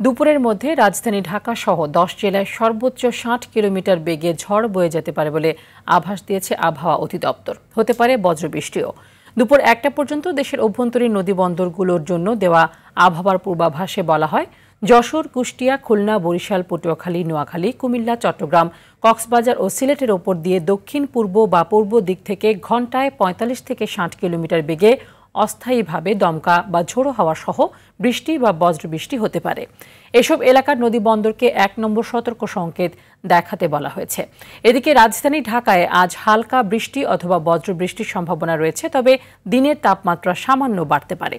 দুপুরের মধ্যে রাজধানী ঢাকা সহ 10 জেলায় সর্বোচ্চ 60 কিলোমিটার বেগে ঝড় বয়ে যেতে পারে বলে আভাস দিয়েছে আবহাওয়া অধিদপ্তর। হতে পারে বজ্রবৃষ্টিও। দুপুর 1টা পর্যন্ত দেশের অভ্যন্তরীণ নদীবন্দরগুলোর জন্য দেওয়া আবহাওয়ার পূর্বাভাসে বলা হয়, যশোর, কুষ্টিয়া, খুলনা, বরিশাল, পটুয়াখালী, নোয়াখালী, কুমিল্লা, চট্টগ্রাম, কক্সবাজার ও সিলেটের ওপর দিয়ে দক্ষিণ পূর্ব বা পূর্ব দিক থেকে ঘন্টায় 45 থেকে 60 কিলোমিটার বেগে অস্থায়ীভাবে দমকা বা ঝোড়ো হাওয়া সহ বৃষ্টি বা বজ্রবৃষ্টি হতে পারে। এসব এলাকার নদীবন্দরকে 1 নম্বর সতর্ক সংকেত দেখাতে বলা হয়েছে। এদিকে রাজধানী ঢাকায় আজ হালকা বৃষ্টি অথবা বজ্রবৃষ্টির সম্ভাবনা রয়েছে, তবে দিনের তাপমাত্রা সামান্য বাড়তে পারে।